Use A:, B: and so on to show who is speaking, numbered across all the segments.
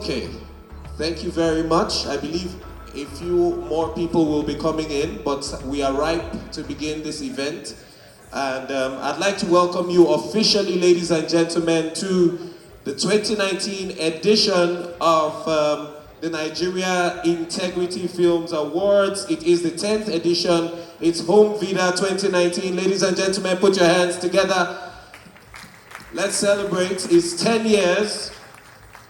A: Okay, thank you very much. I believe a few more people will be coming in, but we are ripe to begin this event. And I'd like to welcome you officially, ladies and gentlemen, to the 2019 edition of the Nigeria Integrity Films Awards. It is the 10th edition. It's Homevida 2019. Ladies and gentlemen, put your hands together. Let's celebrate. It's 10 years.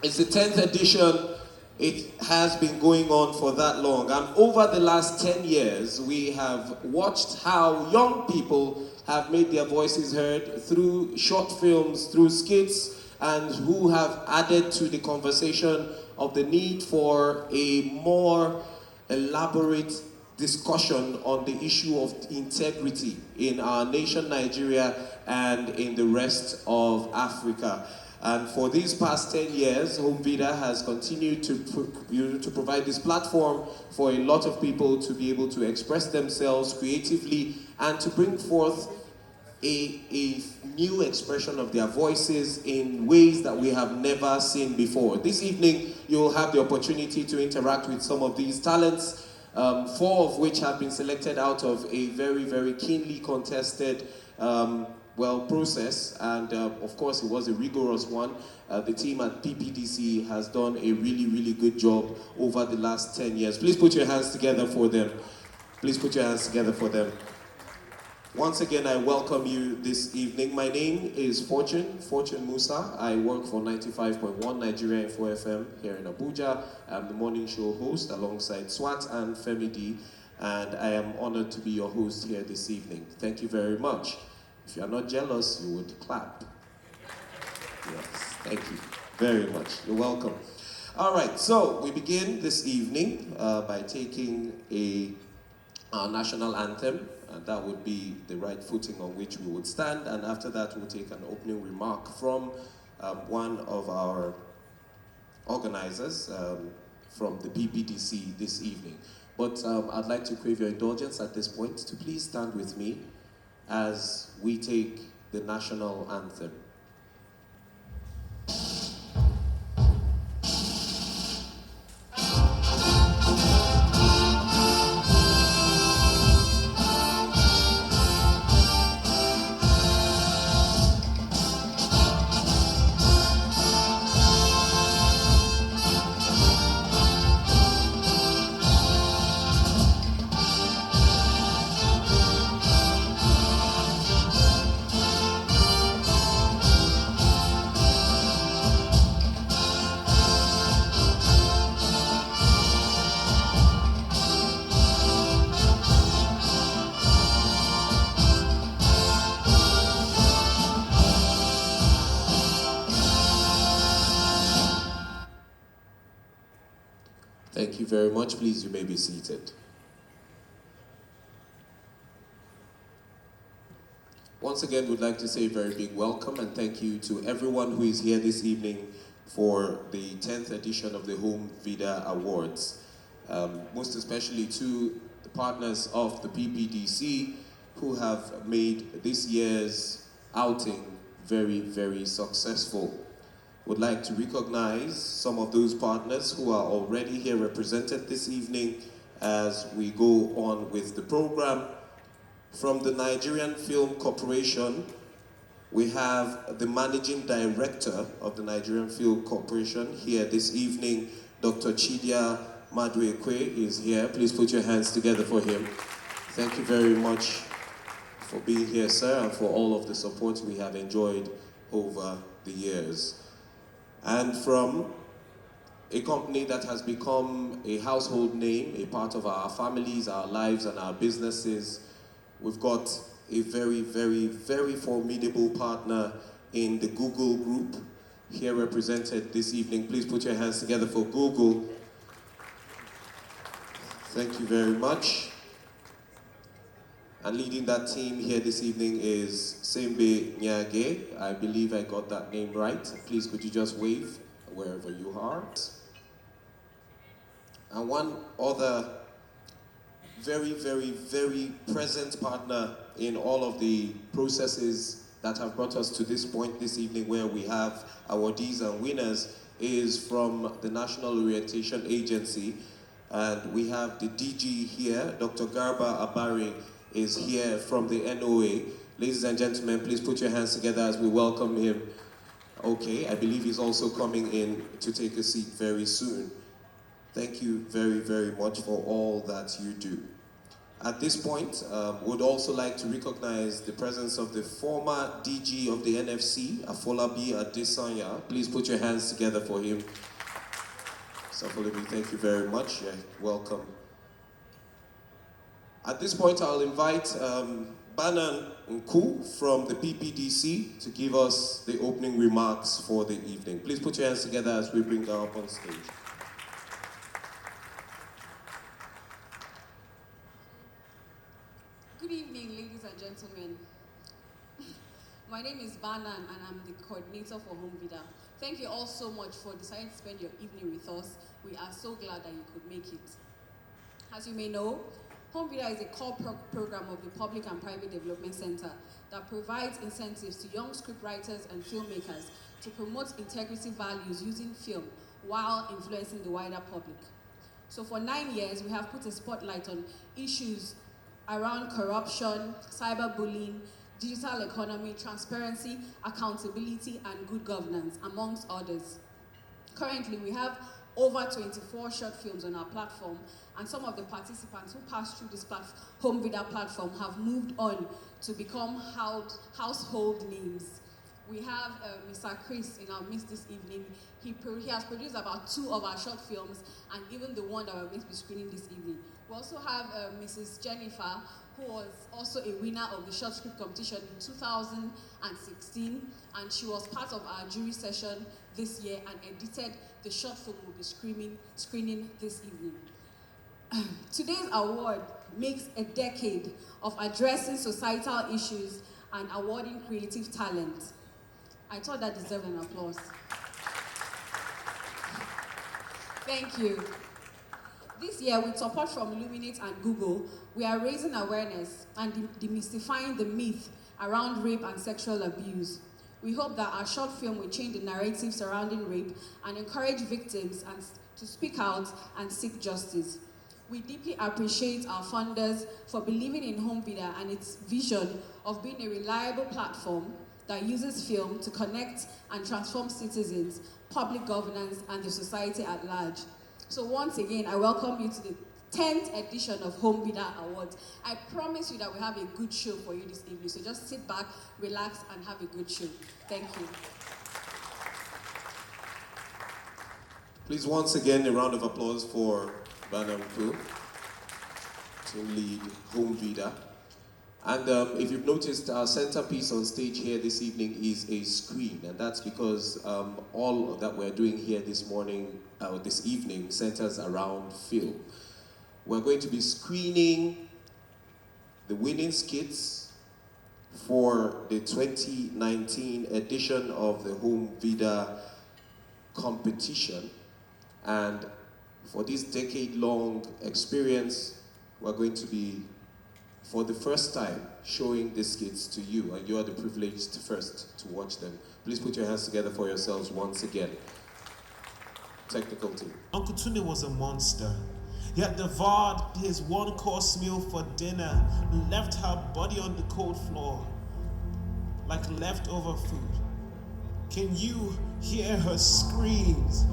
A: It's the 10th edition. It has been going on for that long. And over the last 10 years, we have watched how young people have made their voices heard through short films, through skits, and who have added to the conversation of the need for a more elaborate discussion on the issue of integrity in our nation, Nigeria, and in the rest of Africa. And for these past 10 years, Homevida has continued to provide this platform for a lot of people to be able to express themselves creatively and to bring forth a new expression of their voices in ways that we have never seen before. This evening, you will have the opportunity to interact with some of these talents, 4 of which have been selected out of a very, very keenly contested process, and of course it was a rigorous one. The team at PPDC has done a really, really good job over the last 10 years. Please put your hands together for them. Please put your hands together for them. Once again, I welcome you this evening. My name is Fortune Musa. I work for 95.1 Nigeria Info FM here in Abuja. I'm the morning show host alongside Swat and Femi D, and I am honored to be your host here this evening. Thank you very much. If you're not jealous, you would clap. Yes, thank you very much. You're welcome. All right, so we begin this evening by taking our national anthem, and that would be the right footing on which we would stand. And after that, we'll take an opening remark from one of our organizers from the PPDC this evening. But I'd like to crave your indulgence at this point to please stand with me as we take the national anthem. Thank you very much. Please, you may be seated. Once again, we'd like to say a very big welcome and thank you to everyone who is here this evening for the 10th edition of the Homevida Awards. Most especially to the partners of the PPDC who have made this year's outing very, very successful. Would like to recognize some of those partners who are already here represented this evening as we go on with the program. From the Nigerian Film Corporation, we have the Managing Director of the Nigerian Film Corporation here this evening, Dr. Chidia Maduekwe is here. Please put your hands together for him. Thank you very much for being here, sir, and for all of the support we have enjoyed over the years. And from a company that has become a household name, a part of our families, our lives, and our businesses, we've got a very, very, very formidable partner in the Google Group, here represented this evening. Please put your hands together for Google. Thank you very much. And leading that team here this evening is Sembe Nyage. I believe I got that name right. Please could you just wave wherever you are. And one other very, very, very present partner in all of the processes that have brought us to this point this evening where we have awardees and winners is from the National Orientation Agency, and we have the DG here. Dr. Garba Abari is here from the NOA. Ladies and gentlemen, please put your hands together as we welcome him. Okay, I believe he's also coming in to take a seat very soon. Thank you very, very much for all that you do. At this point, would also like to recognize the presence of the former DG of the NFC, Afolabi Adesanya. Please put your hands together for him. So Afolabi, thank you very much. Yeah, welcome. At this point, I'll invite Banan Nku from the PPDC to give us the opening remarks for the evening. Please put your hands together as we bring her up on stage.
B: Good evening, ladies and gentlemen. My name is Banan and I'm the coordinator for Homevida. Thank you all so much for deciding to spend your evening with us. We are so glad that you could make it. As you may know, Homevida is a core program of the Public and Private Development Center that provides incentives to young scriptwriters and filmmakers to promote integrity values using film while influencing the wider public. So for 9 years, we have put a spotlight on issues around corruption, cyberbullying, digital economy, transparency, accountability, and good governance, amongst others. Currently, we have over 24 short films on our platform, and some of the participants who passed through this Homevida platform have moved on to become household names. We have Mr. Chris in our midst this evening. He has produced about 2 of our short films and even the one that we're going to be screening this evening. We also have Mrs. Jennifer, who was also a winner of the short script competition in 2016, and she was part of our jury session this year and edited the short film we'll be screening this evening. Today's award makes a decade of addressing societal issues and awarding creative talent. I thought that deserved an applause. Thank you. This year, with support from Luminate and Google, we are raising awareness and demystifying the myth around rape and sexual abuse. We hope that our short film will change the narrative surrounding rape and encourage victims to speak out and seek justice. We deeply appreciate our funders for believing in Homevida and its vision of being a reliable platform that uses film to connect and transform citizens, public governance, and the society at large. So once again, I welcome you to the 10th edition of Homevida Awards. I promise you that we have a good show for you this evening, so just sit back, relax, and have a good show. Thank you.
A: Please, once again, a round of applause for Banan Nku, team lead Homevida. And if you've noticed, our centerpiece on stage here this evening is a screen, and that's because all that we're doing here this evening centers around film. We're going to be screening the winning skits for the 2019 edition of the Homevida competition. And for this decade-long experience, we're going to be, for the first time, showing these skits to you, and you are the privileged first to watch them. Please put your hands together for yourselves once again. Technical team.
C: Uncle Tunde was a monster. He had devoured his one-course meal for dinner and left her body on the cold floor like leftover food. Can you hear her screams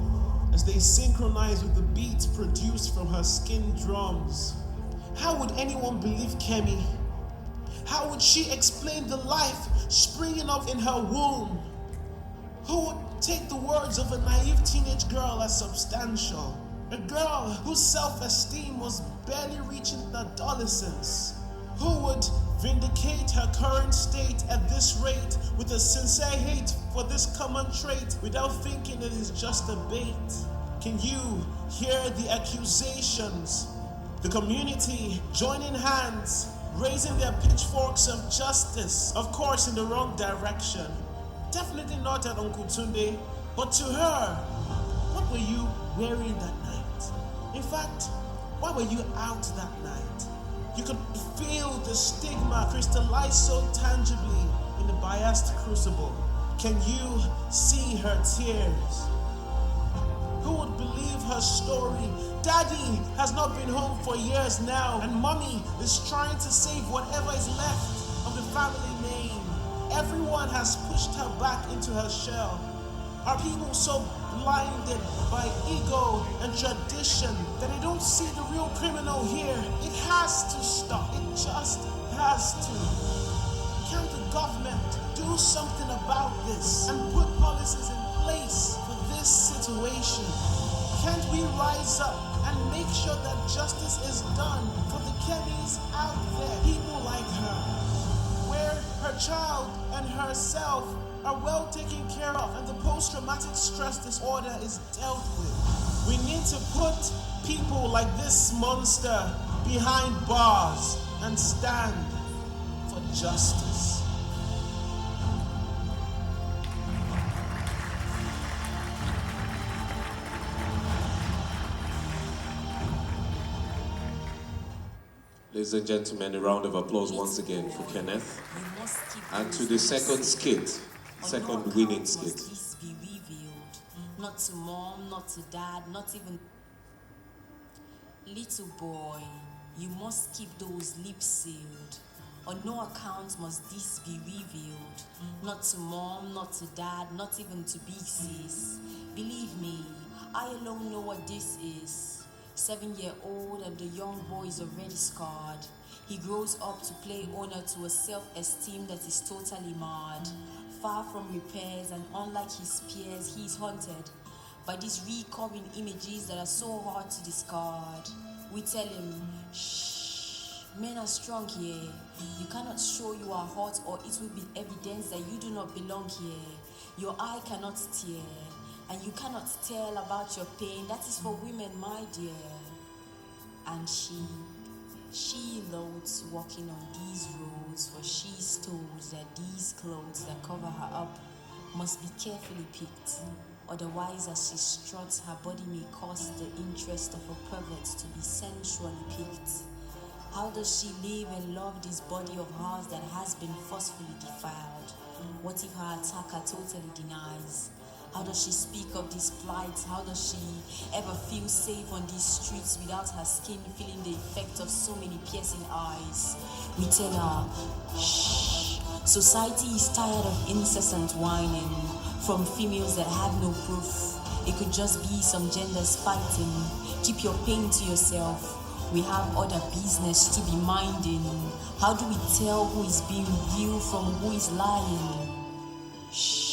C: as they synchronize with the beats produced from her skin drums? How would anyone believe Kemi? How would she explain the life springing up in her womb? Who would take the words of a naive teenage girl as substantial? A girl whose self-esteem was barely reaching adolescence. Who would vindicate her current state at this rate with a sincere hate for this common trait without thinking it is just a bait? Can you hear the accusations? The community joining hands, raising their pitchforks of justice, of course in the wrong direction. Definitely not at Uncle Tunde, but to her, what were you wearing that night? In fact, why were you out that night? You could feel the stigma crystallize so tangibly in the biased crucible. Can you see her tears? her story. Daddy has not been home for years now, and Mommy is trying to save whatever is left of the family name. Everyone has pushed her back into her shell. Are people so blinded by ego and tradition that they don't see the real criminal here? It has to stop. It just has to. Can't the government do something about this and put policies in place for this situation? Can't we rise up and make sure that justice is done for the Kennys out there, people like her, where her child and herself are well taken care of and the post-traumatic stress disorder is dealt with? We need to put people like this monster behind bars and stand for justice.
A: Ladies and gentlemen, a round of applause once again for Kenneth. And to the second skit, second winning skit.
D: This be revealed, not to mom, not to dad, not even. Little boy, you must keep those lips sealed. On no account must this be revealed, not to mom, not to dad, not even to big sis. Believe me, I alone know what this is. 7-year-old and the young boy is already scarred. He grows up to play honor to a self-esteem that is totally marred. Far from repairs and unlike his peers, he is haunted by these recurring images that are so hard to discard. We tell him, shh, men are strong here. You cannot show you are hot or it will be evidence that you do not belong here. Your eye cannot steer. And you cannot tell about your pain. That is for women, my dear. And she loathes walking on these roads, for she's told that these clothes that cover her up must be carefully picked. Otherwise, as she struts, her body may cause the interest of a pervert to be sensually picked. How does she live and love this body of hers that has been forcefully defiled? What if her attacker totally denies? How does she speak of these plights? How does she ever feel safe on these streets without her skin feeling the effect of so many piercing eyes? We tell her, shh. Society is tired of incessant whining from females that have no proof. It could just be some genders fighting. Keep your pain to yourself. We have other business to be minding. How do we tell who is being real from who is lying? Shh.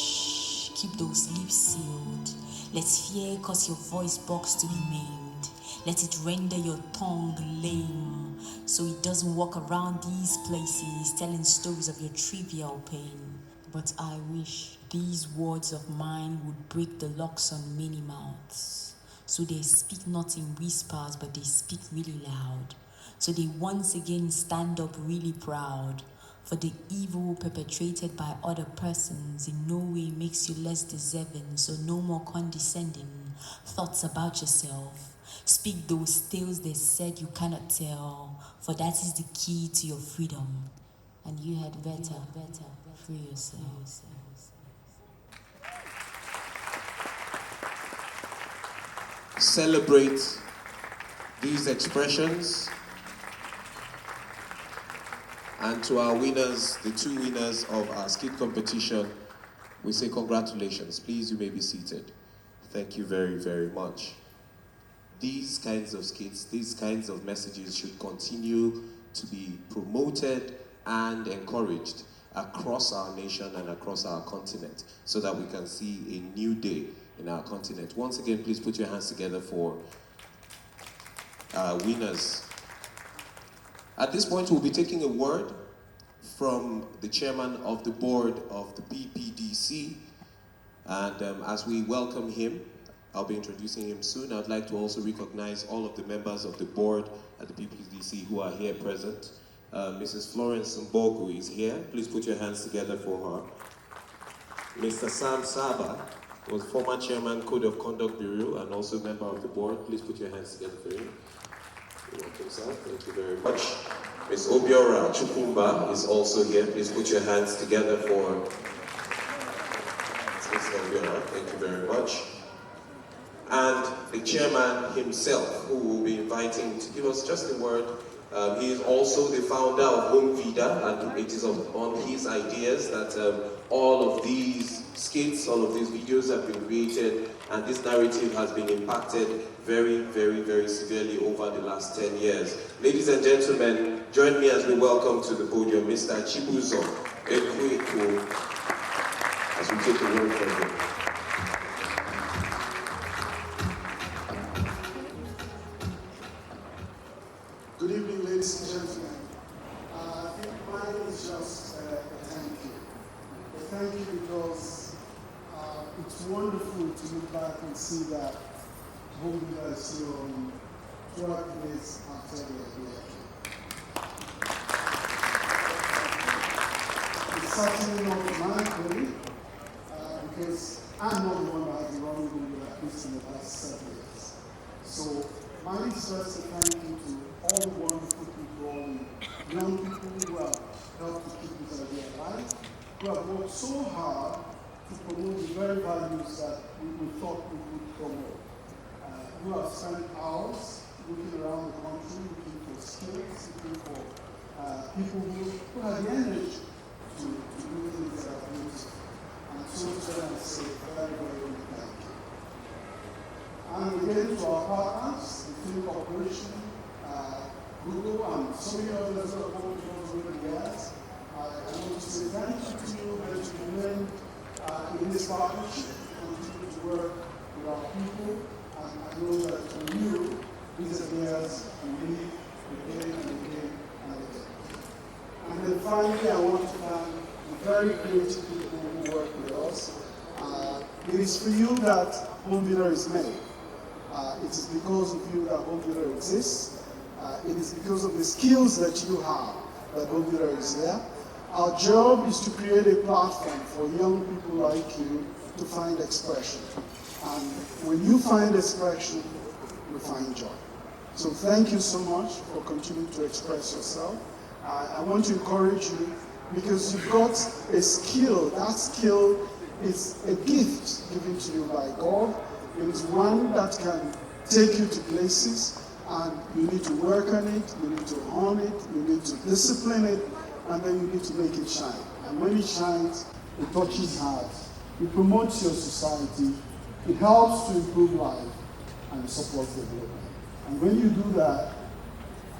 D: Keep those lips sealed. Let fear cause your voice box to be maimed. Let it render your tongue lame, so it doesn't walk around these places telling stories of your trivial pain. But I wish these words of mine would break the locks on many mouths, so they speak not in whispers, but they speak really loud. So they once again stand up really proud. For the evil perpetrated by other persons in no way makes you less deserving, so no more condescending thoughts about yourself. Speak those tales they said you cannot tell, for that is the key to your freedom. And you had better free yourself.
A: Celebrate these expressions. And to our winners, the two winners of our skit competition, we say congratulations. Please, you may be seated. Thank you very, very much. These kinds of skits, these kinds of messages should continue to be promoted and encouraged across our nation and across our continent so that we can see a new day in our continent. Once again, please put your hands together for our winners. At this point, we'll be taking a word from the chairman of the board of the PPDC. And as we welcome him, I'll be introducing him soon. I'd like to also recognize all of the members of the board at the PPDC who are here present. Mrs. Florence Mbogu is here. Please put your hands together for her. Mr. Sam Saba was former chairman, Code of Conduct Bureau, and also member of the board. Please put your hands together for him. You're welcome, sir. Thank you very much. Ms. Obiora Chukumba is also here. Please put your hands together for Ms. Obiora. Thank you very much. And the chairman himself, who will be inviting to give us just a word. He is also the founder of Homevida, and it is on his ideas that all of these skits, all of these videos have been created, and this narrative has been impacted very, very, very severely over the last 10 years. Ladies and gentlemen, join me as we welcome to the podium Mr. Chibuzo Ekweko, as we take the word from him.
E: Good evening, ladies and gentlemen. I think mine is just a thank you. A thank you because it's wonderful to look back and see that Homevida is still on 12 days after the idea. It's certainly not my doing, because I'm not the one that has been running Homevida at least in the past 7 years. So mine is just a thank you to all the wonderful people, all the young people who have helped to keep this idea alive, who have worked so hard to promote the very values that we thought we could promote. Who have spent hours looking around the country, looking for skills, looking for people who have the energy to do things that are beautiful. And so to them, I say very, very big thank you. And again to our partners, the Film Corporation, Google, and so many others that have worked over the years. I want to say thank you to you that you remain in this partnership, continue to work with our people, and I know that for you, these ideas will live again and again and again. And then finally, I want to thank the very creative people who work with us. It is for you that Homevida is made. It is because of you that Homevida exists. It is because of the skills that you have that Homevida is there. Our job is to create a platform for young people like you to find expression. And when you find expression, you find joy. So thank you so much for continuing to express yourself. I want to encourage you because you've got a skill. That skill is a gift given to you by God. It is one that can take you to places, and you need to work on it, you need to hone it, you need to discipline it, and then you need to make it shine. And when it shines, it touches hearts, it promotes your society, it helps to improve life, and it supports development. And when you do that,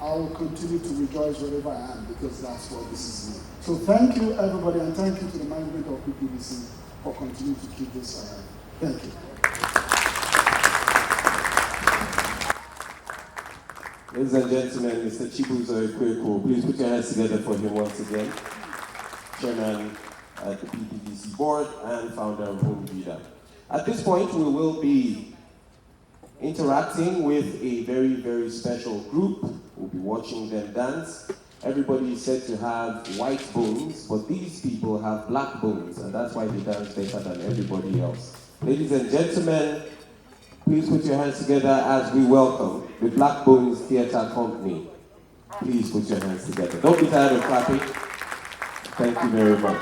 E: I will continue to rejoice wherever I am, because that's what this is. So thank you, everybody, and thank you to the management of PPBC for continuing to keep this alive. Thank you.
A: Ladies and gentlemen, Mr. Chibuzo Ekweko, please put your hands together for him once again. Chairman at the PPDC board and founder of Homevida. At this point, we will be interacting with a very, very special group. We'll be watching them dance. Everybody is said to have white bones, but these people have black bones, and that's why they dance better than everybody else. Ladies and gentlemen, please put your hands together as we welcome the Black Bones Theatre Company. Please put your hands together. Don't be tired of clapping. Thank you very much.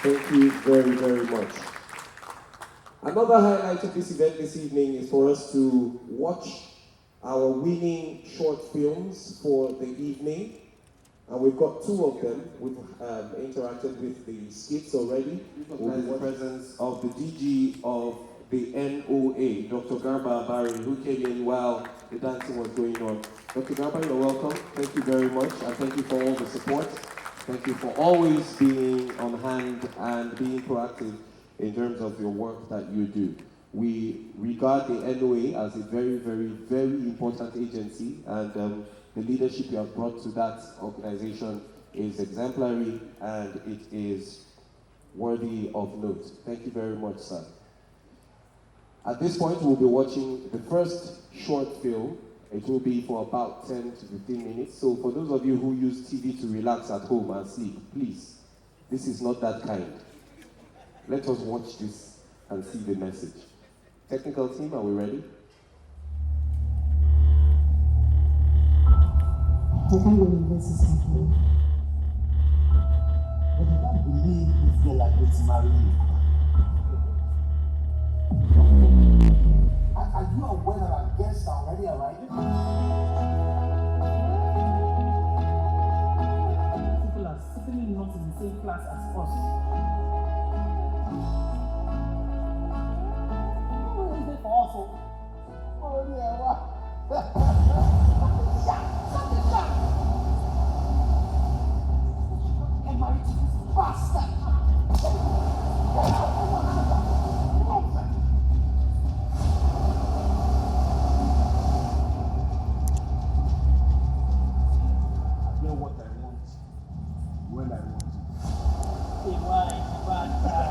A: Thank you very, very much. Another highlight of this event this evening is for us to watch our winning short films for the evening. And we've got 2 of them. We've interacted with the skits already. We'll the presence of the DG of the NOA, Dr. Garba Abari, who came in while the dancing was going on. Dr. Garba, you're welcome. Thank you very much, and thank you for all the support. Thank you for always being on hand and being proactive in terms of your work that you do. We regard the NOA as a very, very, very important agency, and the leadership you have brought to that organization is exemplary and it is worthy of note. Thank you very much, sir. At this point, we'll be watching the first short film. It will be for about 10 to 15 minutes. So for those of you who use TV to relax at home and sleep, please, this is not that kind. Let us watch this and see the message. Technical team, are we ready?
F: I can't believe this is happening. But I can't believe this girl like this married you. Are you aware that our guests are already arriving? People are certainly not in the same class as us. Oh, is it awful? Oh, yeah, what? Get married to this bastard! I know what I want when I want it. Hey, why, bad guy?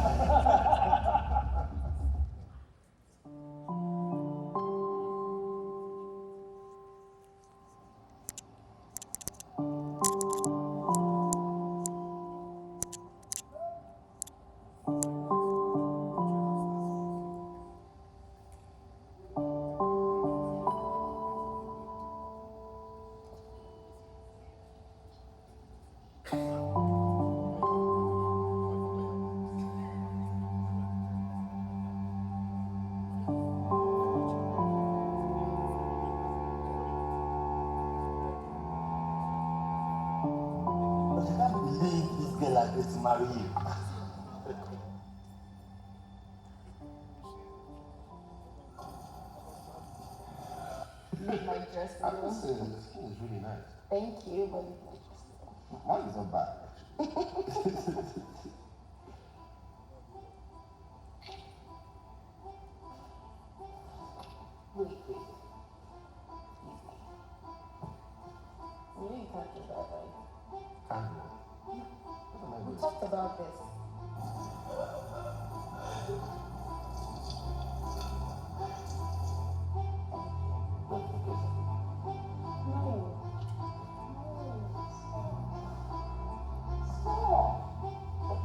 F: But I can't believe this girl like this marry you.
G: Made my dress for you.
F: This skin is really nice.
G: Thank you, but
F: Mine is not bad, actually.
G: wait. You know you can't do that, right?
F: Can't do it. What am I
G: We
F: doing?
G: talked about this. No.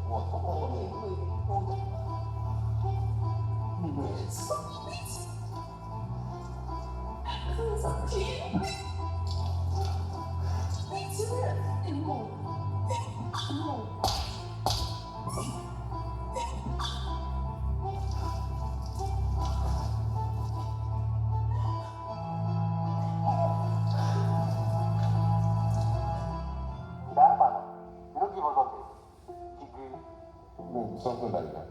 F: What?
G: Okay, wait, hold on.
F: Something like that.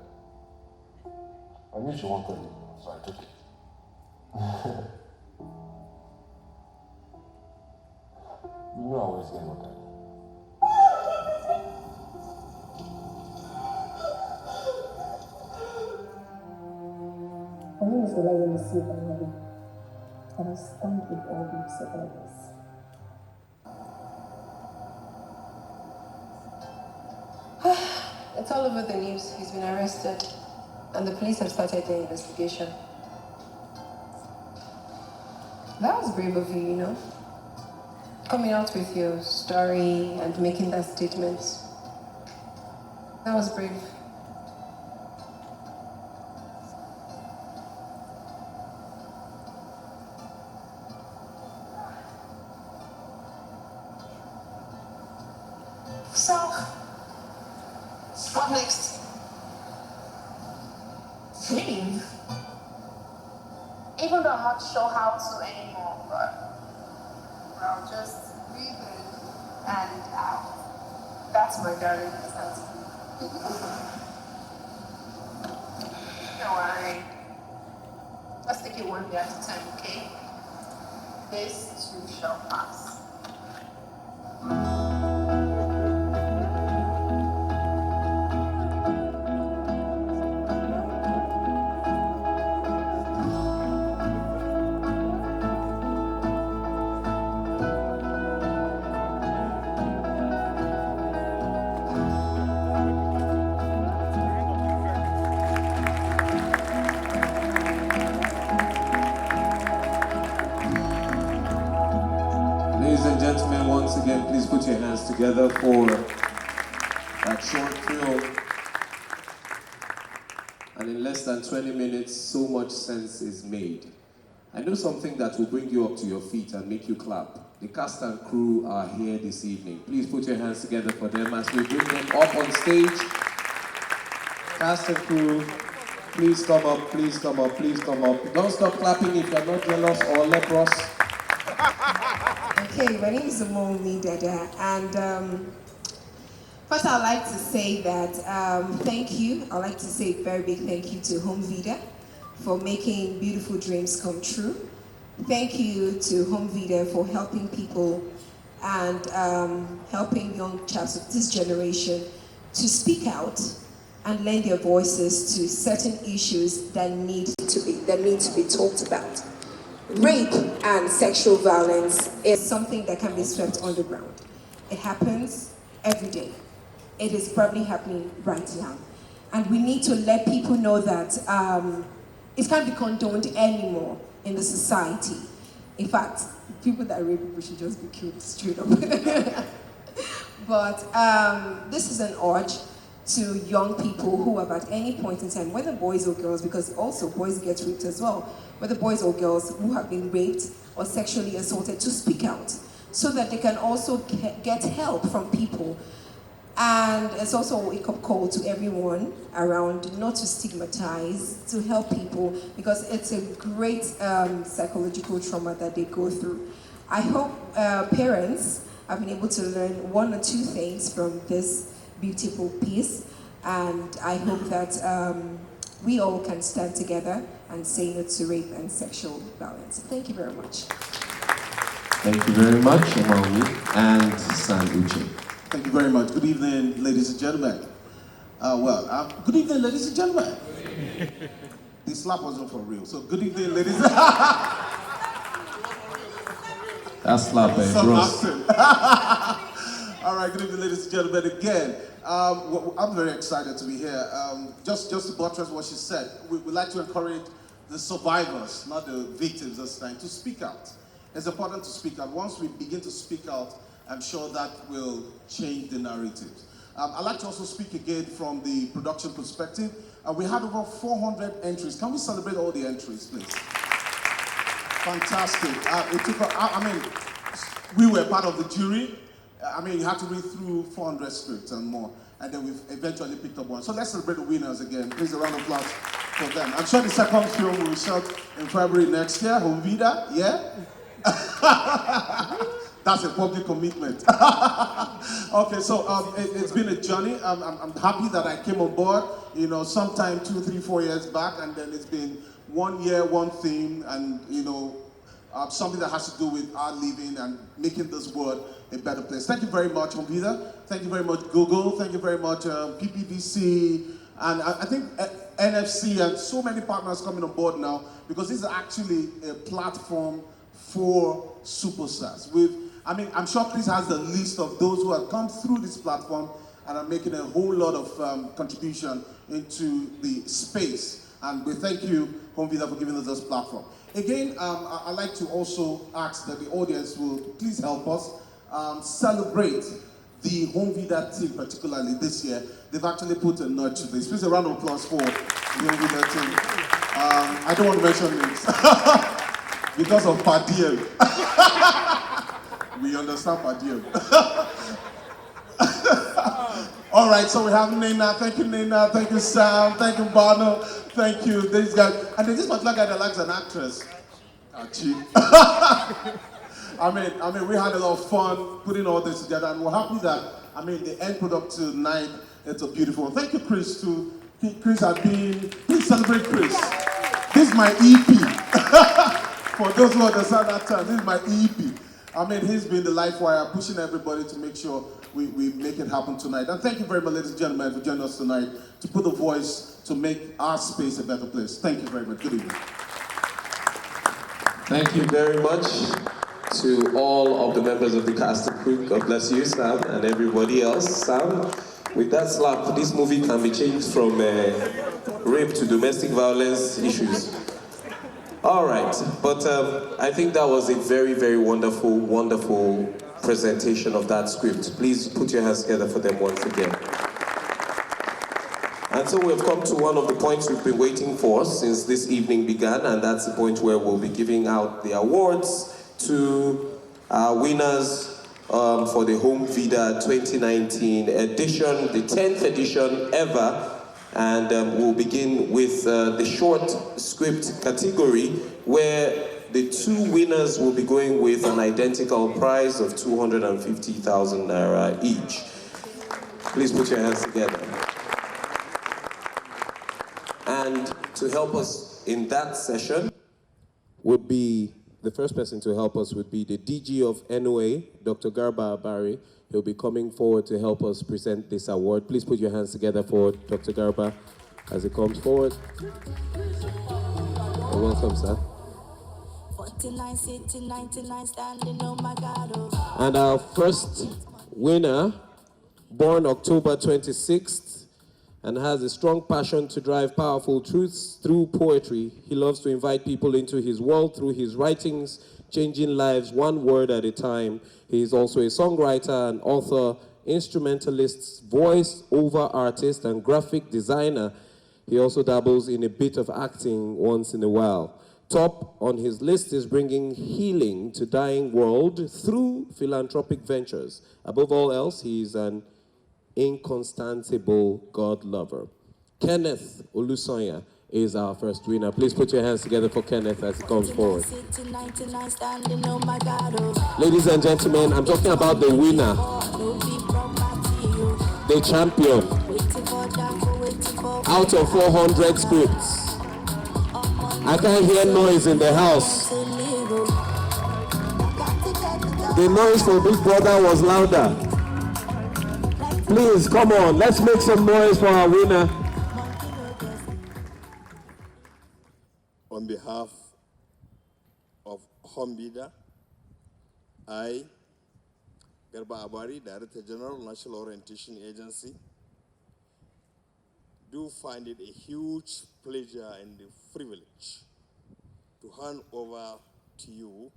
F: I knew she wanted it, so I took it. You know I always get what I need.
H: My name is Olayemi Silvanelli, and I stand with all the survivors.
G: It's all over the news. He's been arrested, and the police have started the investigation. That was brave of you, you know? Coming out with your story and making that statement. That was brave.
F: So, what next?
G: Even though I'm not sure how to anymore, but I'll just breathe in and out. That's my darling. Don't worry. Let's take it one day at a time, okay? This too shall pass.
A: Ladies and gentlemen, once again, please put your hands together for that short film. And in less than 20 minutes, so much sense is made. I know something that will bring you up to your feet and make you clap. The cast and crew are here this evening. Please put your hands together for them as we bring them up on stage. Cast and crew, please come up, please come up, please come up. Don't stop clapping if you're not jealous or leprous.
I: Okay, my name is Homevida, and first I'd like to say that thank you. I'd like to say a very big thank you to Homevida for making beautiful dreams come true. Thank you to Homevida for helping people and helping young chaps of this generation to speak out and lend their voices to certain issues that need to be talked about. Rape and sexual violence is something that can be swept underground. It happens every day. It is probably happening right now. And we need to let people know that it can't be condoned anymore in the society. In fact, people that rape people should just be killed straight up. But this is an urge to young people who have at any point in time, whether boys or girls, because also boys get raped as well, whether boys or girls who have been raped or sexually assaulted, to speak out so that they can also get help from people. And it's also a wake-up call to everyone around not to stigmatize, to help people, because it's a great psychological trauma that they go through. I hope parents have been able to learn one or two things from this beautiful piece, and I hope that we all can stand together and say no to rape and sexual violence. Thank you very much.
A: Thank you very much, Amawi and Sanducci.
F: Thank you very much. Good evening, ladies and gentlemen. Good evening, ladies and gentlemen. This slap wasn't for real, so good evening, ladies.
A: That's slap, bros.
F: All right, good evening, ladies and gentlemen. Again, I'm very excited to be here. Just to buttress what she said, we'd like to encourage the survivors, not the victims this time, to speak out. It's important to speak out. Once we begin to speak out, I'm sure that will change the narratives. I'd like to also speak again from the production perspective. We had over 400 entries. Can we celebrate all the entries, please? Fantastic. We were part of the jury. You had to read through 400 scripts and more, and then we've eventually picked up one. So let's celebrate the winners again. Please, a round of applause for them. I'm sure the second film will be shot in February next year, Homevida, yeah? That's a public commitment. Okay, so it's been a journey. I'm happy that I came on board, sometime 2, 3, 4 years back, and then it's been 1 year, one theme, and, something that has to do with our living and making this world a better place. Thank you very much, Homevida. Thank you very much, Google. Thank you very much, PPDC, and I think NFC, and so many partners coming on board now, because this is actually a platform for superstars. I'm sure Chris has the list of those who have come through this platform and are making a whole lot of contribution into the space. And we thank you, Homevida, for giving us this platform. Again, I'd like to also ask that the audience will please help us celebrate the Homevida team, particularly this year. They've actually put a nod to this. Please, a round of applause for the Homevida team. I don't want to mention names because of Padiem. We understand Padiem. All right, so we have Nina. Thank you, Nina. Thank you, Sam. Thank you, Bono. Thank you, these guys. And there's this particular guy that likes an actress. Cheap. I mean, we had a lot of fun putting all this together, and we're happy that, the end product tonight, it's a beautiful one. Thank you, Chris, too. Chris has been, please celebrate Chris. This is my EP. For those who understand that term, this is my EP. He's been the life wire, pushing everybody to make sure we make it happen tonight. And thank you very much, ladies and gentlemen, for joining us tonight to put the voice to make our space a better place. Thank you very much. Good evening.
A: Thank you very much to all of the members of the cast and crew. God bless you, Sam, and everybody else. Sam, with that slap, this movie can be changed from rape to domestic violence issues. All right, but I think that was a very, very wonderful, wonderful presentation of that script. Please put your hands together for them once again. And so we've come to one of the points we've been waiting for since this evening began, and that's the point where we'll be giving out the awards to our winners for the Homevida 2019 edition, the 10th edition ever. And we'll begin with the short script category, where the two winners will be going with an identical prize of 250,000 naira each. Please put your hands together. And to help us in that session would be, the first person to help us would be the DG of NOA, Dr. Garba Abari. He'll be coming forward to help us present this award. Please put your hands together for Dr. Garba as he comes forward. You're welcome, sir.
J: 49, 99, standing, oh my God, oh.
A: And our first winner, born October 26th, and has a strong passion to drive powerful truths through poetry. He loves to invite people into his world through his writings, changing lives one word at a time. He is also a songwriter, an author, instrumentalist, voice-over artist, and graphic designer. He also dabbles in a bit of acting once in a while. Top on his list is bringing healing to dying world through philanthropic ventures. Above all else, he is an inconstantable God lover. Kenneth Olusonya is our first winner. Please put your hands together for Kenneth as he comes forward. Ladies and gentlemen, I'm talking about the winner, the champion, out of 400 scripts. I can't hear noise in the house. The noise for Big Brother was louder. Please, come on, let's make some noise for our winner.
K: On behalf of Homevida, I, Garba Abari, Director General, National Orientation Agency, do find it a huge pleasure and a privilege to hand over to you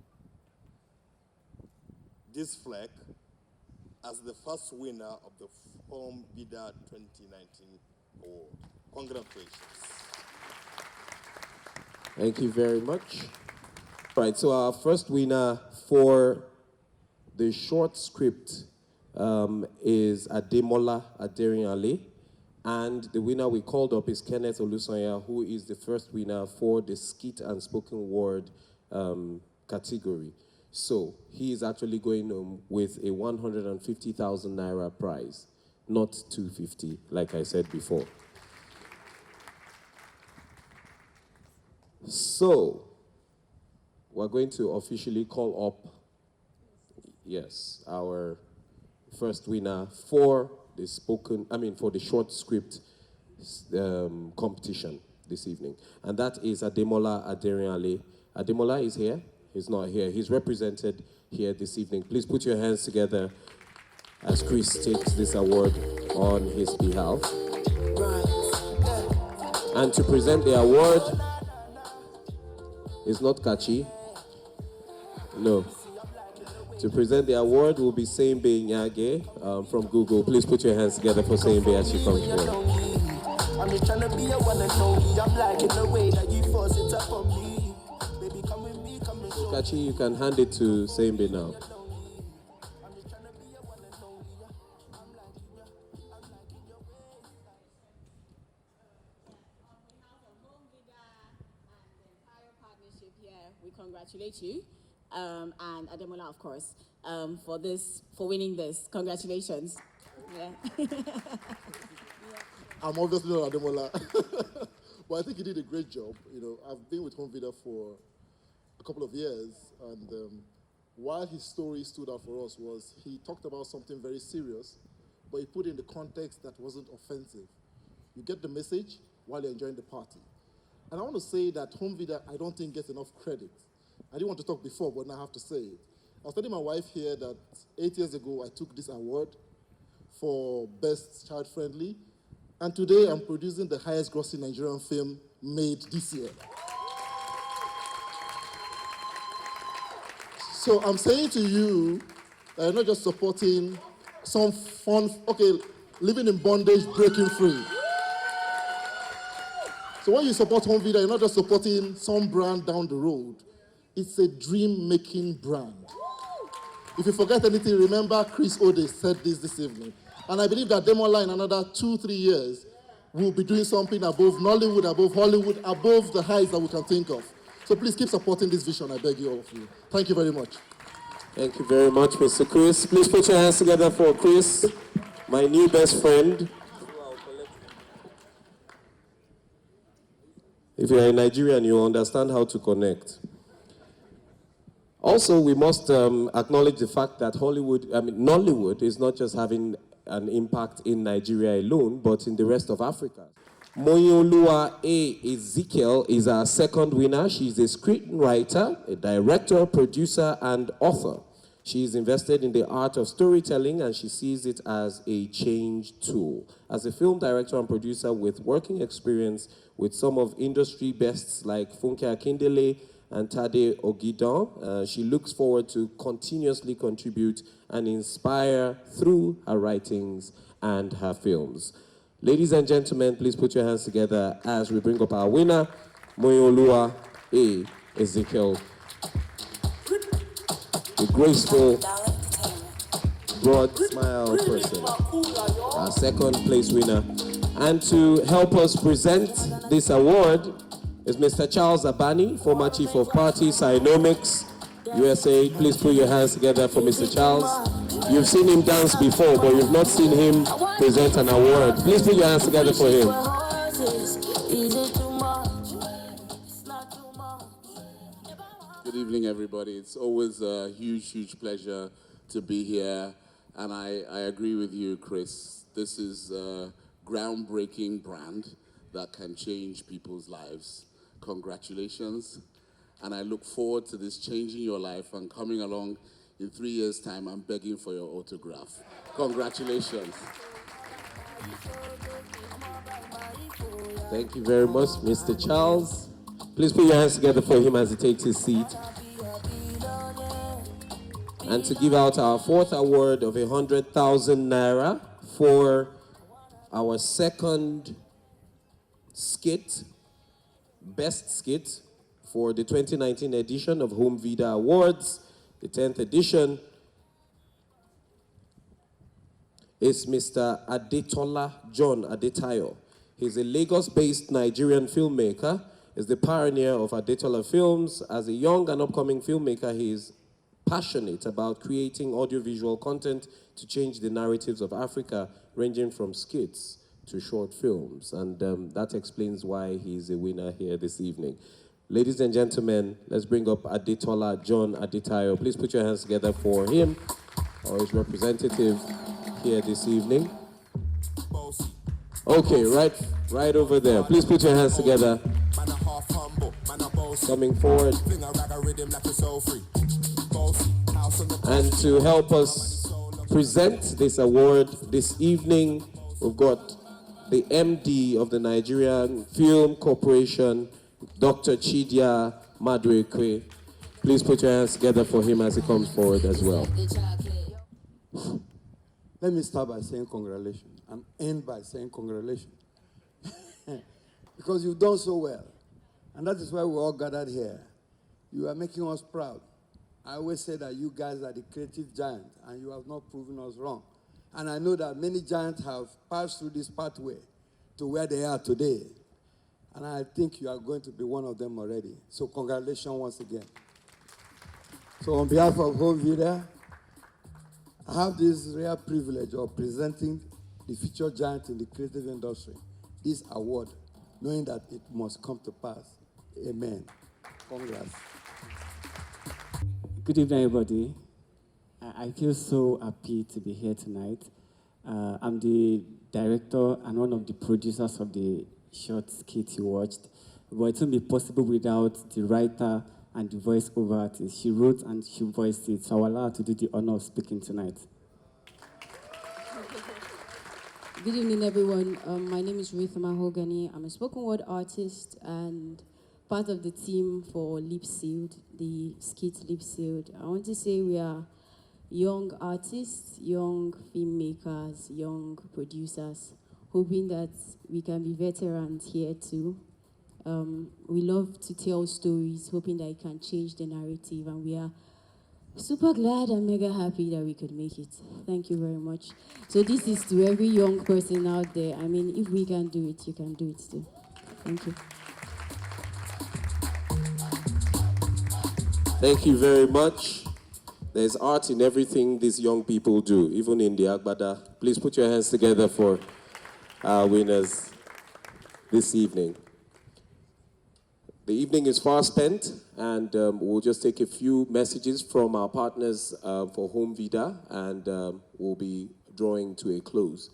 K: this flag as the first winner of the Homevida 2019 award. Congratulations.
A: Thank you very much. All right, so our first winner for the short script is Ademola Aderinale. And the winner we called up is Kenneth Olusonya, who is the first winner for the skit and spoken word category. So he is actually going with a 150,000 naira prize, not 250, like I said before. So we're going to officially call up, yes, our first winner for the for the short script competition this evening. And that is Ademola Aderinale. Ademola is here. He's not here. He's represented here this evening. Please put your hands together as Chris takes this award on his behalf. And to present the award is not Kachi. No. To present the award will be Sembe Nyage from Google. Please put your hands together for Sembe as she comes forward. I'm just trying to be a one and only. I'm liking the way that you force it up on me. Baby, come with me, come and show me. Kachi, you can hand it to Sembe now.
L: we congratulate you, and Ademola, of course, for winning this. Congratulations. Yeah.
K: I'm obviously not Ademola, but I think he did a great job. You know, I've been with Homevida for a couple of years, and while his story stood out for us was he talked about something very serious, but he put it in the context that wasn't offensive. You get the message while you're enjoying the party. And I want to say that Homevida, I don't think gets enough credit. I didn't want to talk before, but now I have to say it. I was telling my wife here that 8 years ago, I took this award for Best Child Friendly, and today I'm producing the highest grossing Nigerian film made this year. So I'm saying to you that you're not just supporting some fun, living in bondage, breaking free. So when you support Homevida, you're not just supporting some brand down the road. It's a dream-making brand. If you forget anything, remember Chris Ode said this evening. And I believe that Demola in another 2-3 years will be doing something above Nollywood, above Hollywood, above the heights that we can think of. So please keep supporting this vision, I beg you all of you. Thank you very much.
A: Thank you very much, Mr. Chris. Please put your hands together for Chris, my new best friend. If you're a Nigerian, you understand how to connect. Also, we must acknowledge the fact that Nollywood is not just having an impact in Nigeria alone, but in the rest of Africa. Moyolua A. Ezekiel is our second winner. She's a screenwriter, a director, producer, and author. She is invested in the art of storytelling, and she sees it as a change tool. As a film director and producer with working experience with some of industry bests like Funke Akindele and Tade Ogidon, she looks forward to continuously contribute and inspire through her writings and her films. Ladies and gentlemen, please put your hands together as we bring up our winner, Moyolua A. Ezekiel. The graceful, broad smile person, our second place winner. And to help us present this award is Mr. Charles Abani, former Chief of Party, Cynomics, USA. Please put your hands together for Mr. Charles. You've seen him dance before, but you've not seen him present an award. Please put your hands together for him.
M: Good evening, everybody. It's always a huge pleasure to be here. And I agree with you, Chris. This is a groundbreaking brand that can change people's lives. Congratulations. And I look forward to this changing your life and coming along in 3 years' time. I'm begging for your autograph. Congratulations.
A: Thank you very much, Mr. Charles. Please put your hands together for him as he takes his seat. And to give out our fourth award of 100,000 Naira for our second skit, best skit for the 2019 edition of Homevida Awards. The 10th edition is Mr. Adetola John Adetayo. He's a Lagos-based Nigerian filmmaker. He's the pioneer of Adetola Films. As a young and upcoming filmmaker, he is passionate about creating audiovisual content to change the narratives of Africa, ranging from skits to short films. And that explains why he's a winner here this evening. Ladies and gentlemen, let's bring up Adetola John Adetayo. Please put your hands together for him, or his representative here this evening. Okay, right over there. Please put your hands together. Coming forward. And to help us present this award this evening, we've got the MD of the Nigerian Film Corporation, Dr. Chidia Maduekwe. Please put your hands together for him as he comes forward as well.
N: Let me start by saying congratulations and end by saying congratulations. Because you've done so well. And that is why we're all gathered here. You are making us proud. I always say that you guys are the creative giant, and you have not proven us wrong. And I know that many giants have passed through this pathway to where they are today. And I think you are going to be one of them already. So congratulations once again. So on behalf of Homevida, I have this rare privilege of presenting the future giant in the creative industry, this award, knowing that it must come to pass. Amen. Congrats.
O: Good evening, everybody. I feel so happy to be here tonight. I'm the director and one of the producers of the short skit you watched, but it wouldn't be possible without the writer and the voice-over artist. She wrote and she voiced it, so I'll allow her to do the honor of speaking tonight.
P: Good evening, everyone. My name is Ruth Mahogany. I'm a spoken word artist and part of the team for Lip Sealed, the skit Lip Sealed. I want to say we are young artists, young filmmakers, young producers, hoping that we can be veterans here too. We love to tell stories, hoping that it can change the narrative, and we are super glad and mega happy that we could make it. Thank you very much. So this is to every young person out there. I mean, if we can do it, you can do it too. Thank you.
A: Thank you very much. There's art in everything these young people do, even in the Agbada. Please put your hands together for our winners this evening. The evening is far spent, and we'll just take a few messages from our partners for Homevida, and we'll be drawing to a close.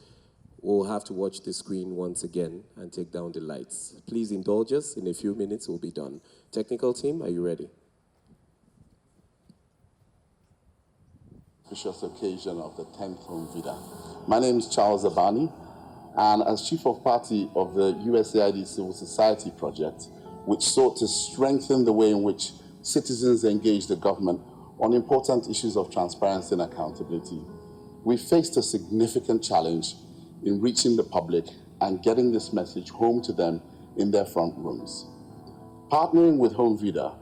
A: We'll have to watch the screen once again and take down the lights. Please indulge us. In a few minutes, we'll be done. Technical team, are you ready?
M: Auspicious occasion of the 10th Homevida. My name is Charles Abani, and as Chief of Party of the USAID Civil Society Project, which sought to strengthen the way in which citizens engage the government on important issues of transparency and accountability, we faced a significant challenge in reaching the public and getting this message home to them in their front rooms. Partnering with Homevida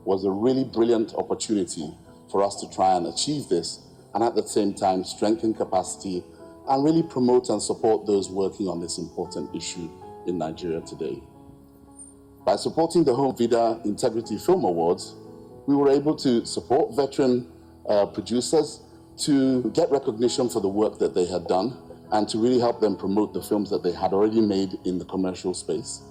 M: was a really brilliant opportunity for us to try and achieve this, and at the same time strengthen capacity and really promote and support those working on this important issue in Nigeria today. By supporting the Homevida Integrity Film Awards, we were able to support veteran producers to get recognition for the work that they had done and to really help them promote the films that they had already made in the commercial space.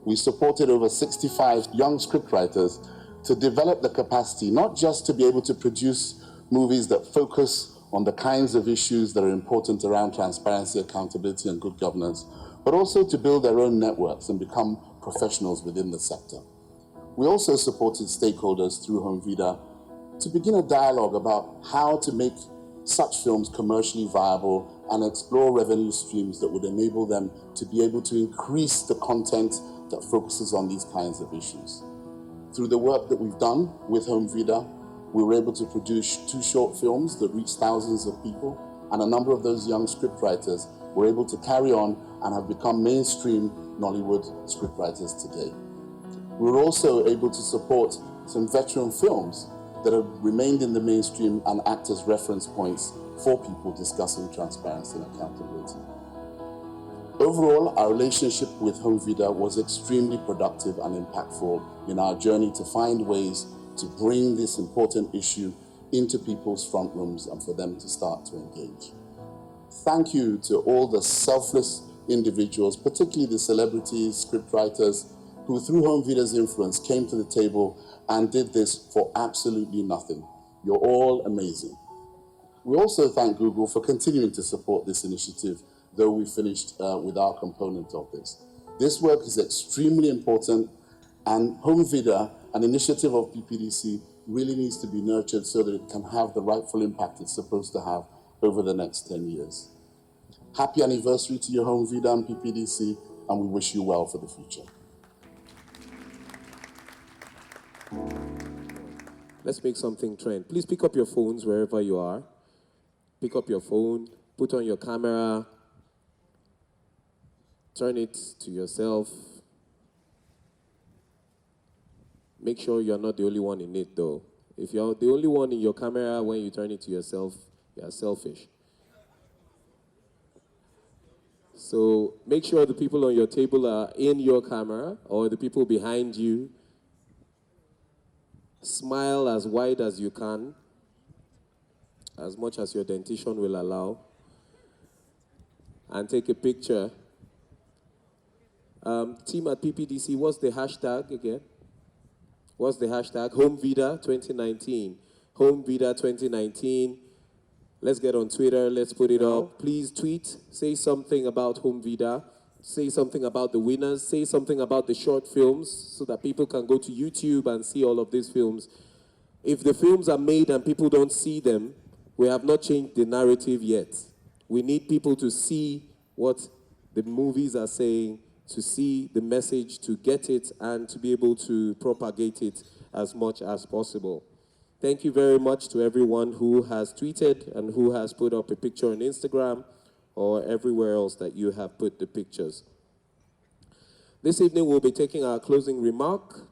M: We supported over 65 young scriptwriters to develop the capacity, not just to be able to produce movies that focus on the kinds of issues that are important around transparency, accountability, and good governance, but also to build their own networks and become professionals within the sector. We also supported stakeholders through Homevida to begin a dialogue about how to make such films commercially viable and explore revenue streams that would enable them to be able to increase the content that focuses on these kinds of issues. Through the work that we've done with Homevida, we were able to produce 2 short films that reached thousands of people, and a number of those young scriptwriters were able to carry on and have become mainstream Nollywood scriptwriters today. We were also able to support some veteran films that have remained in the mainstream and act as reference points for people discussing transparency and accountability. Overall, our relationship with Homevida was extremely productive and impactful in our journey to find ways to bring this important issue into people's front rooms and for them to start to engage. Thank you to all the selfless individuals, particularly the celebrities, scriptwriters, who through Homevida's influence came to the table and did this for absolutely nothing. You're all amazing. We also thank Google for continuing to support this initiative, though we finished with our component of this. This work is extremely important, and Homevida, an initiative of PPDC, really needs to be nurtured so that it can have the rightful impact it's supposed to have over the next 10 years. Happy anniversary to your Homevida and PPDC, and we wish you well for the future.
A: Let's make something trend. Please pick up your phones wherever you are. Pick up your phone, put on your camera, turn it to yourself. Make sure you're not the only one in it, though. If you're the only one in your camera when you turn it to yourself, you're selfish. So make sure the people on your table are in your camera or the people behind you. Smile as wide as you can, as much as your dentition will allow, and take a picture. Team at PPDC, what's the hashtag again? What's the hashtag? Homevida 2019. Homevida 2019. Let's get on Twitter. Let's put it up. Please tweet. Say something about Homevida. Say something about the winners. Say something about the short films so that people can go to YouTube and see all of these films. If the films are made and people don't see them, we have not changed the narrative yet. We need people to see what the movies are saying, to see the message, to get it, and to be able to propagate it as much as possible. Thank you very much to everyone who has tweeted and who has put up a picture on Instagram or everywhere else that you have put the pictures. This evening we'll be taking our closing remark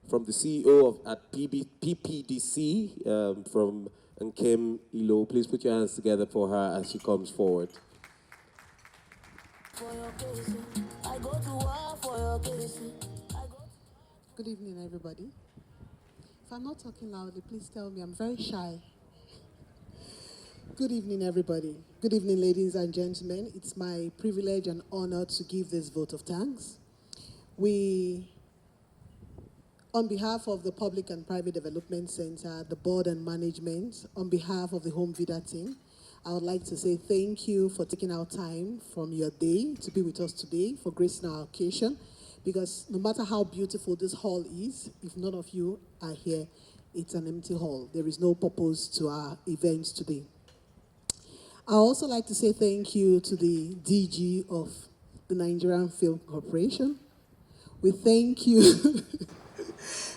A: from the CEO at PPDC, from Nkem Ilo. Please put your hands together for her as she comes forward.
Q: Good evening, everybody. If I'm not talking loudly, please tell me. I'm very shy. Good evening, everybody. Good evening, ladies and gentlemen. It's my privilege and honor to give this vote of thanks. On behalf of the Public and Private Development Center, the board and management, on behalf of the Homevida team, I would like to say thank you for taking out time from your day to be with us today for gracing our occasion. Because no matter how beautiful this hall is, if none of you are here, it's an empty hall. There is no purpose to our events today. I also like to say thank you to the DG of the Nigerian Film Corporation. We thank you.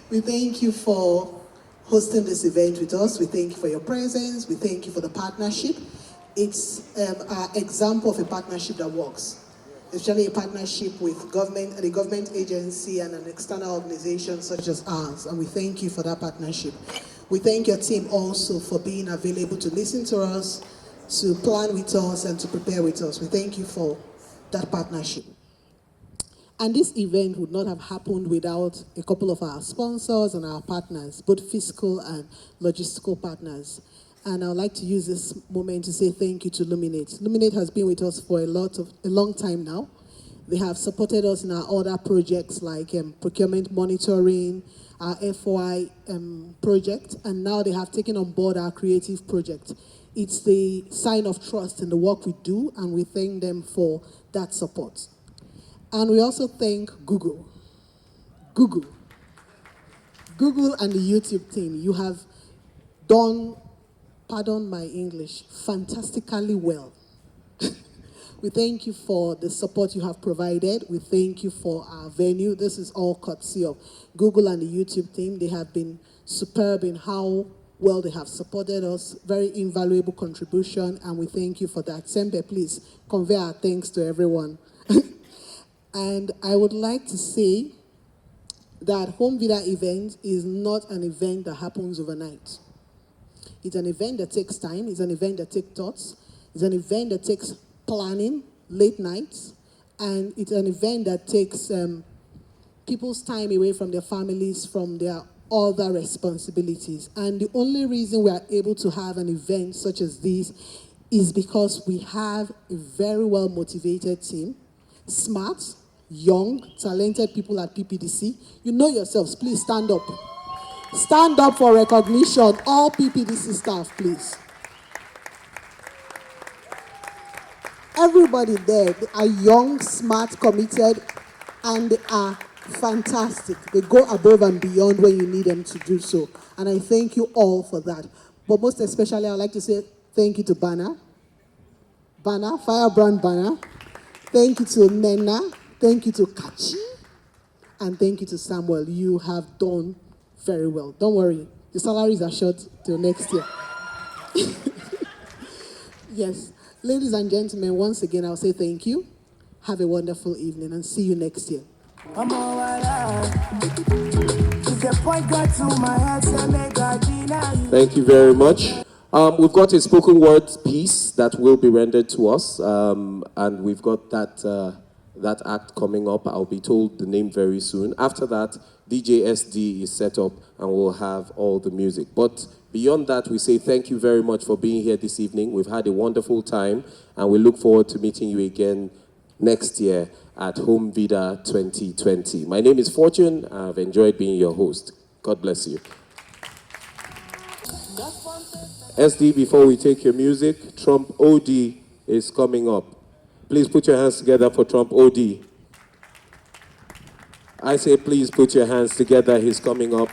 Q: We thank you for hosting this event with us. We thank you for your presence. We thank you for the partnership. It's an example of a partnership that works. Especially a partnership with government, a government agency and an external organization such as ours, and we thank you for that partnership. We thank your team also for being available to listen to us, to plan with us, and to prepare with us. We thank you for that partnership. And this event would not have happened without a couple of our sponsors and our partners, both fiscal and logistical partners. And I would like to use this moment to say thank you to Luminate. Luminate has been with us for a long time now. They have supported us in our other projects like procurement monitoring, our FY project, and now they have taken on board our creative project. It's the sign of trust in the work we do, and we thank them for that support. And we also thank Google and the YouTube team. You have done, pardon my English, fantastically well. We thank you for the support you have provided. We thank you for our venue. This is all courtesy of Google and the YouTube team. They have been superb in how well they have supported us. Very invaluable contribution, and we thank you for that. Sembe, please convey our thanks to everyone. And I would like to say that Homevida event is not an event that happens overnight. It's an event that takes time. It's an event that takes thoughts. It's an event that takes planning, late nights. And it's an event that takes people's time away from their families, from their other responsibilities. And the only reason we are able to have an event such as this is because we have a very well-motivated team, smart, young, talented people at PPDC. You know yourselves, please stand up. Stand up for recognition, all PPDC staff, please. Everybody there, they are young, smart, committed, and they are fantastic. They go above and beyond when you need them to do so. And I thank you all for that. But most especially, I'd like to say thank you to Firebrand Banner. Thank you to Nena. Thank you to Kachi. And thank you to Samuel. You have done very well. Don't worry. The salaries are short till next year. Yes. Ladies and gentlemen, once again, I'll say thank you. Have a wonderful evening and see you next year.
A: Thank you very much. We've got a spoken word piece that will be rendered to us, and we've got that act coming up. I'll be told the name very soon. After that, DJ SD is set up, and we'll have all the music. But beyond that, we say thank you very much for being here this evening. We've had a wonderful time, and we look forward to meeting you again next year at Homevida 2020. My name is Fortune. I've enjoyed being your host. God bless you. SD, before we take your music, Trump OD is coming up. Please put your hands together for Trump OD. I say please put your hands together, he's coming up.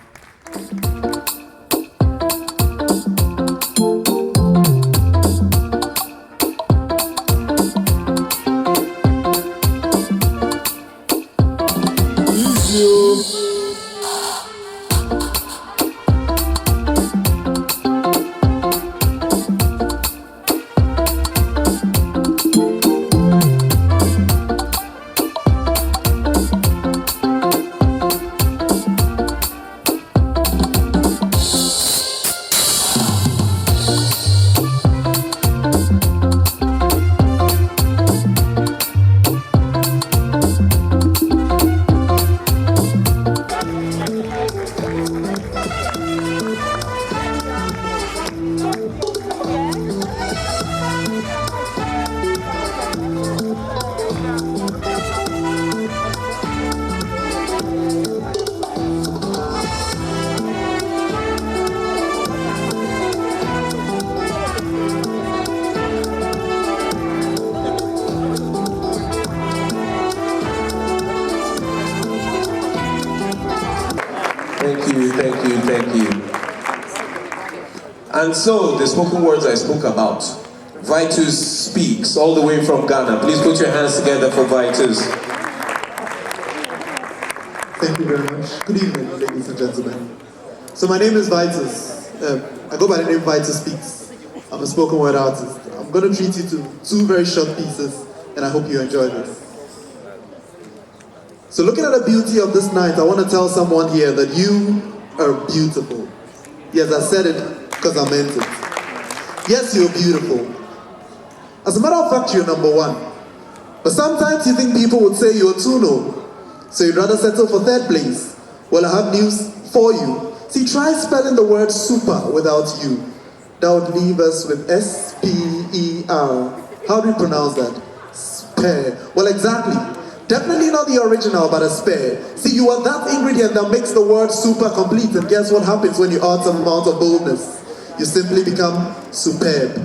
A: Thank you. And so, the spoken words I spoke about. Vitus speaks all the way from Ghana. Please put your hands together for Vitus.
R: Thank you very much. Good evening, ladies and gentlemen. So my name is Vitus. I go by the name Vitus Speaks. I'm a spoken word artist. I'm going to treat you to two very short pieces, and I hope you enjoy this. So looking at the beauty of this night, I want to tell someone here that you are beautiful. Yes, I said it because I meant it. Yes, you're beautiful. As a matter of fact, you're number one. But sometimes you think people would say you're too low, so you'd rather settle for third place. Well, I have news for you. See, try spelling the word super without you. That would leave us with S-P-E-R. How do you pronounce that? Spare. Well, exactly. Definitely not the original, but a spare. See, you are that ingredient that makes the word super complete, and guess what happens when you add some amount of boldness? You simply become superb.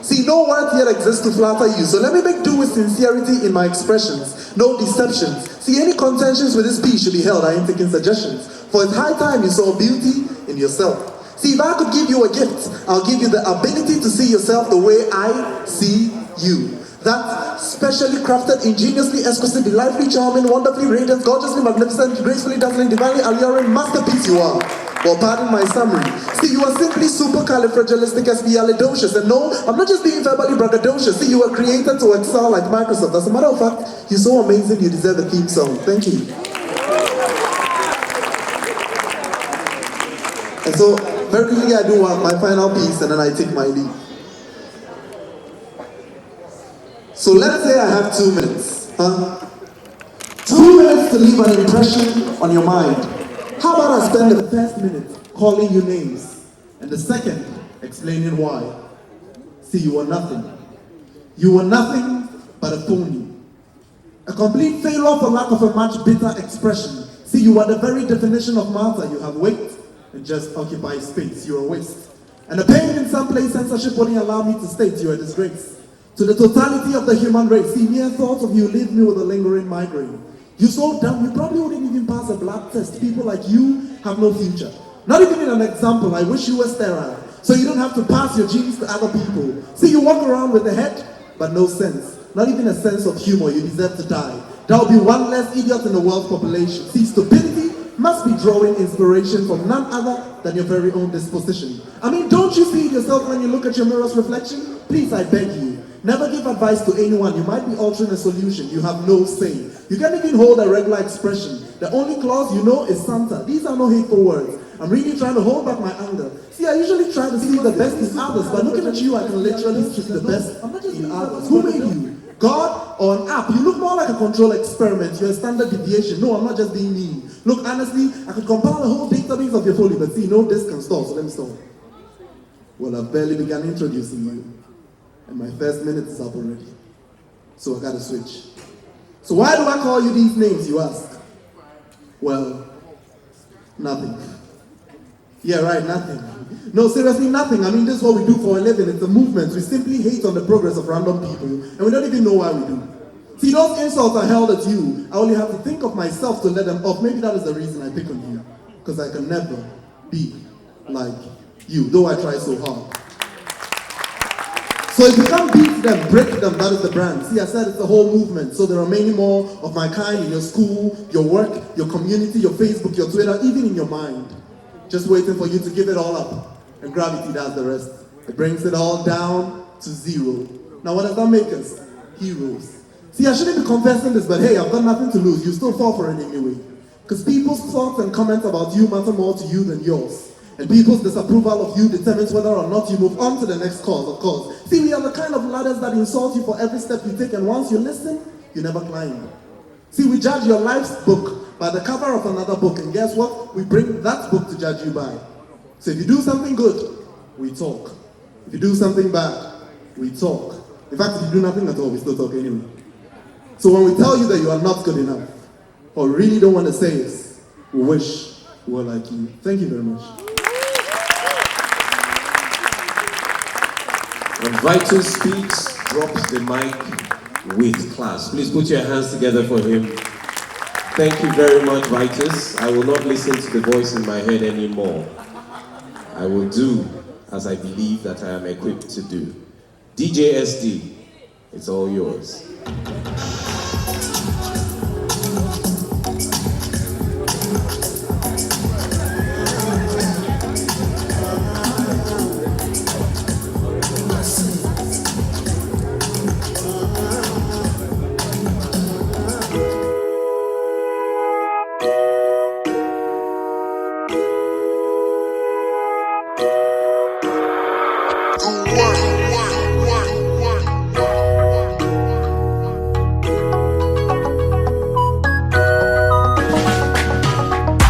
R: See, no words yet exist to flatter you, so let me make do with sincerity in my expressions. No deceptions. See, any contentions with this piece should be held. I ain't taking suggestions. For it's high time you saw beauty in yourself. See, if I could give you a gift, I'll give you the ability to see yourself the way I see you. That specially crafted, ingeniously exquisite, delightfully charming, wonderfully radiant, gorgeously magnificent, gracefully dazzling, divinely alluring masterpiece you are. Well, pardon my summary. See, you are simply supercalifragilisticexpialidocious. And no, I'm not just being verbally braggadocious. See, you were created to excel like Microsoft. As a matter of fact, you're so amazing you deserve a theme song. Thank you. And so, very quickly I do my final piece and then I take my leave. So let's say I have 2 minutes, 2 minutes to leave an impression on your mind. How about I spend the first minute calling you names, and the second explaining why? See, you were nothing. You were nothing but a phony. A complete failure for lack of a much bitter expression. See, you are the very definition of matter. You have weight and just occupy space. You're a waste. And the pain in some place censorship wouldn't allow me to state you're a disgrace. To the totality of the human race, see, mere thoughts of you leave me with a lingering migraine. You're so dumb, you probably wouldn't even pass a blood test. People like you have no future. Not even in an example, I wish you were sterile, so you don't have to pass your genes to other people. See, you walk around with a head, but no sense. Not even a sense of humor, you deserve to die. There will be one less idiot in the world's population. See, stupidity must be drawing inspiration from none other than your very own disposition. I mean, don't you see it yourself when you look at your mirror's reflection? Please, I beg you. Never give advice to anyone. You might be altering a solution. You have no say. You can't even hold a regular expression. The only clause you know is Santa. These are no hateful words. I'm really trying to hold back my anger. See, I usually try try to see the best in others. But looking at you, I can literally see the best in others. Who made you? God or an app? You look more like a control experiment. You're a standard deviation. No, I'm not just being mean. Look, honestly, I could compile a whole database of your folio, but see, no disk can store, so let me store. Well, I've barely begun introducing you, and my first minute is up already. So I gotta switch. So why do I call you these names, you ask? Well, nothing. Yeah, right, nothing. No, seriously, nothing. I mean, this is what we do for a living. It's a movement. We simply hate on the progress of random people, and we don't even know why we do. See, those insults are held at you. I only have to think of myself to let them off. Maybe that is the reason I pick on you. Because I can never be like you, though I try so hard. So if you can't beat them, break them, that is the brand. See, I said it's a whole movement. So there are many more of my kind in your school, your work, your community, your Facebook, your Twitter, even in your mind. Just waiting for you to give it all up. And gravity does the rest. It brings it all down to zero. Now what does that make us? Heroes. See, I shouldn't be confessing this, but hey, I've got nothing to lose. You still fall for it anyway. Because people's thoughts and comments about you matter more to you than yours. And people's disapproval of you determines whether or not you move on to the next cause, of course. See, we are the kind of ladders that insult you for every step you take, and once you listen, you never climb. See, we judge your life's book by the cover of another book, and guess what? We bring that book to judge you by. So if you do something good, we talk. If you do something bad, we talk. In fact, if you do nothing at all, we still talk anyway. So when we tell you that you are not good enough, or really don't want to say it, we wish we were like you. Thank you very much.
A: When Vital speaks, drops the mic with class. Please put your hands together for him. Thank you very much, Vitus. I will not listen to the voice in my head anymore. I will do as I believe that I am equipped to do. DJ SD, it's all yours.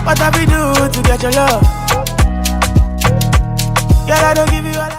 S: What have we do to get your love? Girl, I don't give you all